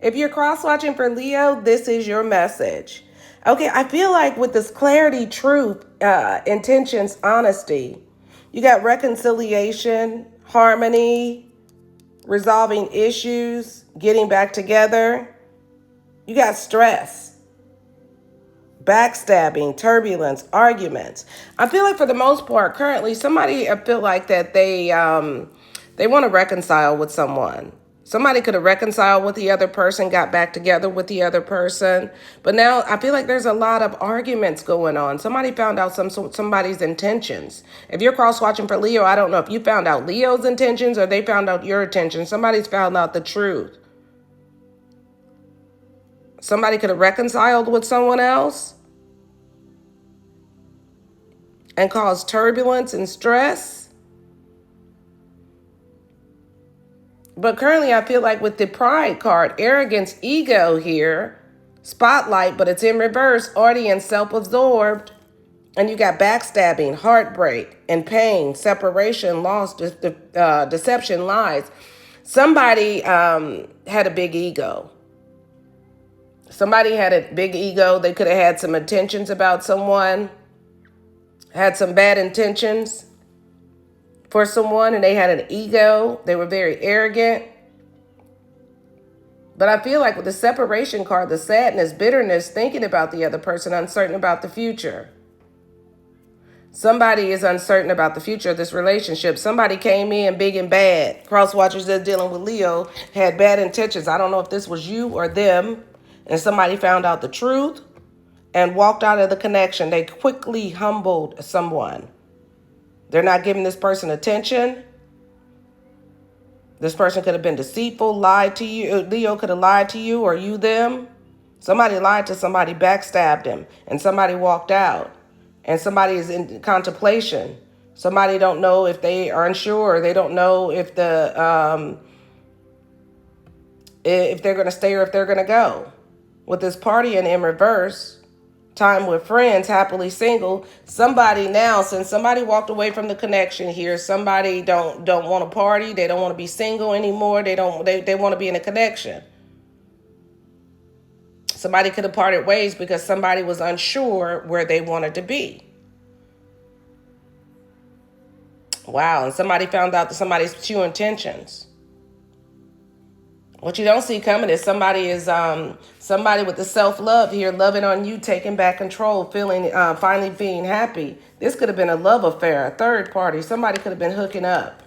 If you're cross-watching for Leo, this is your message. Okay, I feel like with this clarity, truth, intentions, honesty, you got reconciliation, harmony, resolving issues, getting back together. You got stress, backstabbing, turbulence, arguments. I feel like for the most part, currently, I feel like that they want to reconcile with someone. Somebody could have reconciled with the other person, got back together with the other person. But now I feel like there's a lot of arguments going on. Somebody found out somebody's intentions. If you're cross-watching for Leo, I don't know if you found out Leo's intentions or they found out your intentions. Somebody's found out the truth. Somebody could have reconciled with someone else and caused turbulence and stress. But currently, I feel like with the pride card, arrogance, ego here, spotlight, but it's in reverse, audience, self-absorbed, and you got backstabbing, heartbreak, and pain, separation, loss, deception, lies. Somebody had a big ego. Somebody had a big ego. They could have had some intentions about someone, had some bad intentions for someone, and they had an ego. They were very arrogant. But I feel like with the separation card, the sadness, bitterness, thinking about the other person, uncertain about the future. Somebody is uncertain about the future of this relationship. Somebody came in big and bad. Cross watchers that's dealing with Leo had bad intentions. I don't know if this was you or them. And somebody found out the truth and walked out of the connection. They quickly humbled someone. They're not giving this person attention. This person could have been deceitful, lied to you. Leo could have lied to you or you them. Somebody lied to somebody, backstabbed him, and somebody walked out. And somebody is in contemplation. Somebody don't know if they are unsure. They don't know if if they're going to stay or if they're going to go. With this partying in reverse, time with friends, happily single. Somebody now, since somebody walked away from the connection here, somebody don't want to party. They don't want to be single anymore. They want to be in a connection. Somebody could have parted ways because somebody was unsure where they wanted to be. Wow, and somebody found out that somebody's true intentions. What you don't see coming is somebody with the self-love here, loving on you, taking back control, feeling finally being happy. This could have been a love affair, a third party. Somebody could have been hooking up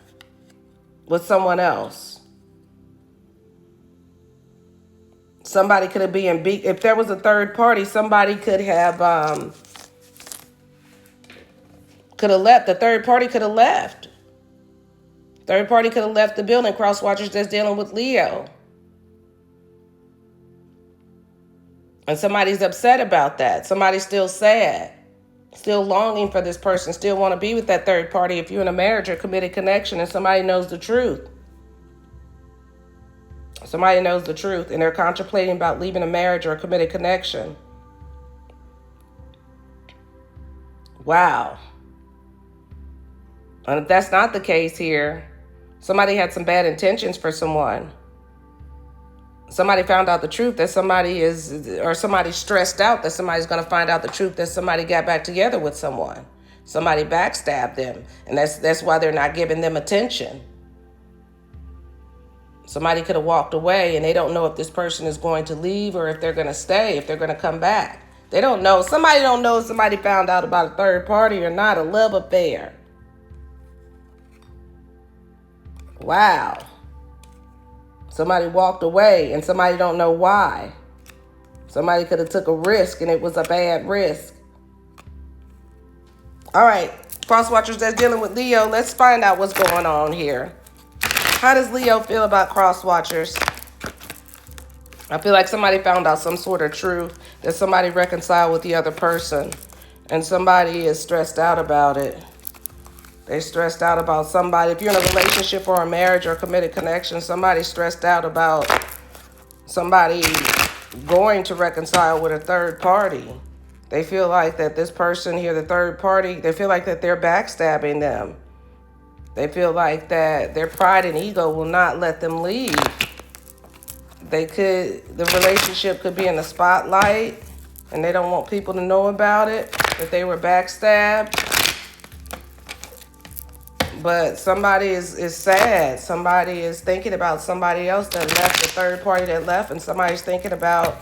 with someone else. Somebody could have been if there was a third party, somebody could have left. The third party could have left. Third party could have left the building. Cross watchers that's dealing with Leo. And somebody's upset about that. Somebody's still sad, still longing for this person, still want to be with that third party. If you're in a marriage or committed connection and somebody knows the truth. Somebody knows the truth and they're contemplating about leaving a marriage or a committed connection. Wow. And if that's not the case here, somebody had some bad intentions for someone. Somebody found out the truth that somebody's stressed out that somebody's going to find out the truth that somebody got back together with someone. Somebody backstabbed them. And that's why they're not giving them attention. Somebody could have walked away and they don't know if this person is going to leave or if they're going to stay, if they're going to come back. They don't know. Somebody don't know if somebody found out about a third party or not, a love affair. Wow. Somebody walked away and somebody don't know why. Somebody could have took a risk and it was a bad risk. All right, cross watchers that's dealing with Leo, let's find out what's going on here. How does Leo feel about cross watchers? I feel like somebody found out some sort of truth, that somebody reconciled with the other person, and somebody is stressed out about it. They're stressed out about somebody. If you're in a relationship or a marriage or a committed connection, somebody's stressed out about somebody going to reconcile with a third party. They feel like that this person here, the third party, they feel like that they're backstabbing them. They feel like that their pride and ego will not let them leave The relationship could be in the spotlight and they don't want people to know about it, that they were backstabbed. But somebody is sad. Somebody is thinking about somebody else that left, the third party that left, and somebody's thinking about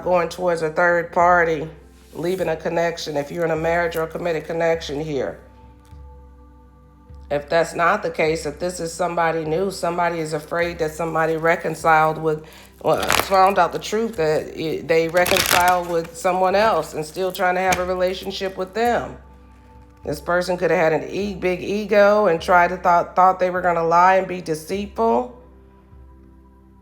going towards a third party, leaving a connection. If you're in a marriage or a committed connection here. If that's not the case, if this is somebody new, somebody is afraid that somebody reconciled with, found out the truth that they reconciled with someone else and still trying to have a relationship with them. This person could have had an big ego and thought they were going to lie and be deceitful.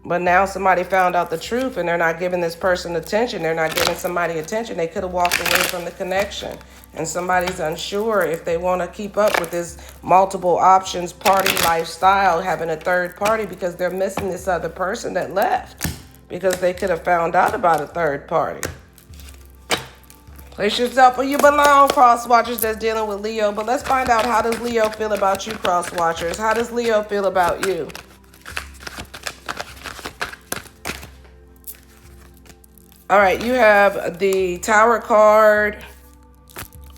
But now somebody found out the truth and they're not giving this person attention. They're not giving somebody attention. They could have walked away from the connection. And somebody's unsure if they want to keep up with this multiple options party lifestyle, having a third party, because they're missing this other person that left. Because they could have found out about a third party. Place yourself where you belong, cross watchers that's dealing with Leo. But let's find out, how does Leo feel about you, cross watchers? How does Leo feel about you? All right, you have the Tower card.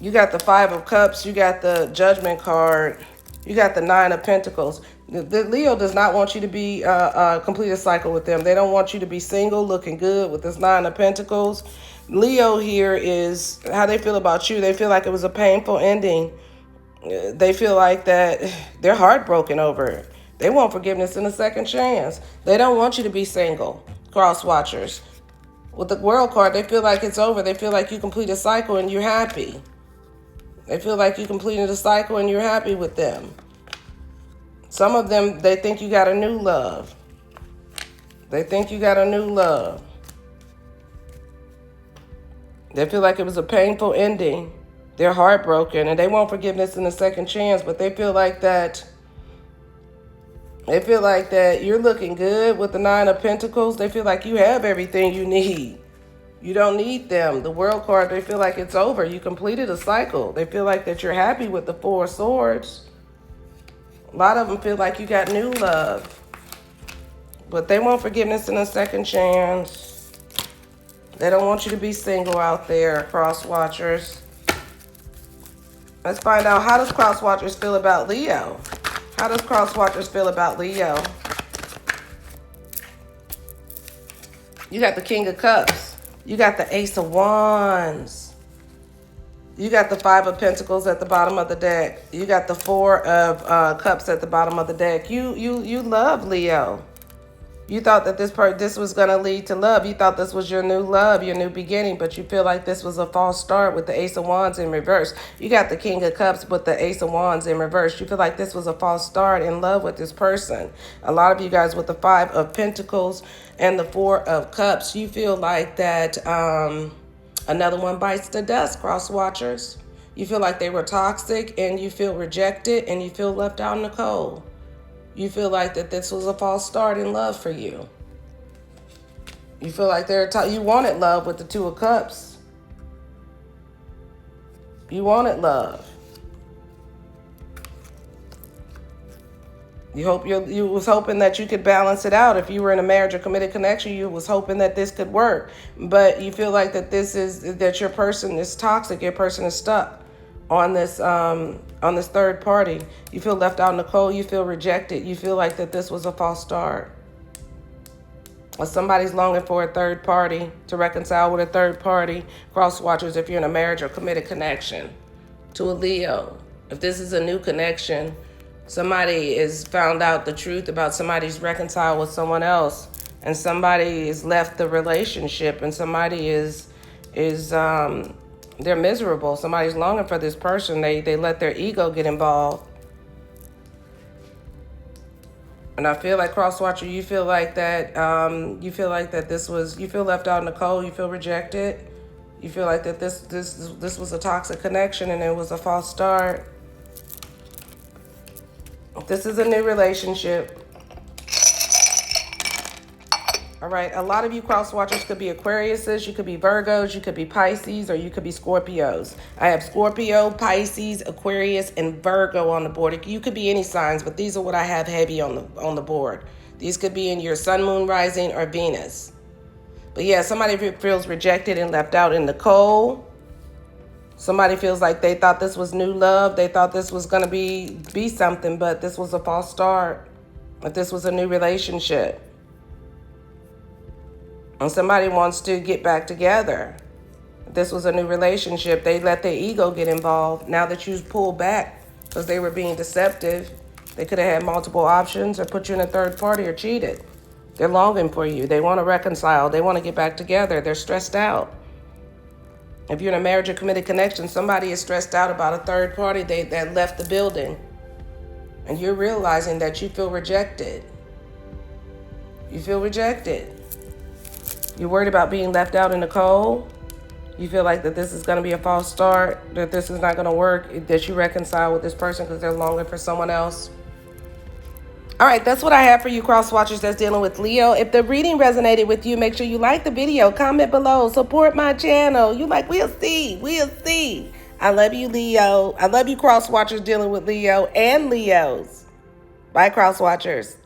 You got the Five of Cups. You got the Judgment card. You got the Nine of Pentacles. The Leo does not want you to be complete a cycle with them. They don't want you to be single, looking good with this Nine of Pentacles. Leo here is how they feel about you. They feel like it was a painful ending. They feel like that they're heartbroken over it. They want forgiveness and a second chance. They don't want you to be single, cross watchers. With the World card, they feel like it's over. They feel like you complete a cycle and you're happy. They feel like you completed a cycle and you're happy with them. Some of them, they think you got a new love. They think you got a new love. They feel like it was a painful ending. They're heartbroken and they want forgiveness and a second chance, but they feel like that. They feel like that you're looking good with the Nine of Pentacles. They feel like you have everything you need. You don't need them. The World card, they feel like it's over. You completed a cycle. They feel like that you're happy with the Four of Swords. A lot of them feel like you got new love. But they want forgiveness and a second chance. They don't want you to be single out there, cross watchers. Let's find out, how does cross watchers feel about Leo? How does cross watchers feel about Leo? You got the King of Cups. You got the Ace of Wands. You got the Five of Pentacles at the bottom of the deck. You got the Four of Cups at the bottom of the deck. You love Leo. You thought that this was going to lead to love. You thought this was your new love, your new beginning, but you feel like this was a false start with the Ace of Wands in reverse. You got the King of Cups with the Ace of Wands in reverse. You feel like this was a false start in love with this person. A lot of you guys with the Five of Pentacles and the Four of Cups, you feel like that another one bites the dust, cross watchers. You feel like they were toxic and you feel rejected and you feel left out in the cold. You feel like that this was a false start in love for you. You feel like you wanted love with the Two of Cups. You wanted love. You was hoping that you could balance it out. If you were in a marriage or committed connection, you was hoping that this could work. But you feel like that your person is toxic. Your person is stuck on this third party. You feel left out in the cold. You feel rejected. You feel like that this was a false start. Or somebody's longing for a third party, to reconcile with a third party. Cross watchers, if you're in a marriage or committed connection, to a Leo. If this is a new connection, somebody has found out the truth about somebody's reconciled with someone else, and somebody has left the relationship, and somebody is they're miserable. Somebody's longing for this person. They let their ego get involved. And I feel like, cross watcher, you feel like that you feel left out in the cold, you feel rejected. You feel like that this was a toxic connection and it was a false start. This is a new relationship. All right, a lot of you cross watchers could be Aquariuses, you could be Virgos, you could be Pisces, or you could be Scorpios. I have Scorpio, Pisces, Aquarius, and Virgo on the board. You could be any signs, but these are what I have heavy on the board. These could be in your sun, moon, rising, or Venus. But yeah, somebody feels rejected and left out in the cold. Somebody feels like they thought this was new love. They thought this was going to be something, but this was a false start. But this was a new relationship. And somebody wants to get back together. This was a new relationship. They let their ego get involved. Now that you pulled back because they were being deceptive, they could have had multiple options or put you in a third party or cheated. They're longing for you. They want to reconcile. They want to get back together. They're stressed out. If you're in a marriage or committed connection, somebody is stressed out about a third party that left the building. And you're realizing that you feel rejected. You feel rejected. You're worried about being left out in the cold. You feel like that this is going to be a false start, that this is not going to work, that you reconcile with this person because they're longing for someone else. All right, that's what I have for you, cross watchers that's dealing with Leo. If the reading resonated with you, make sure you like the video, comment below, support my channel. You like, we'll see. I love you, Leo. I love you, cross watchers dealing with Leo and Leos. Bye, cross watchers.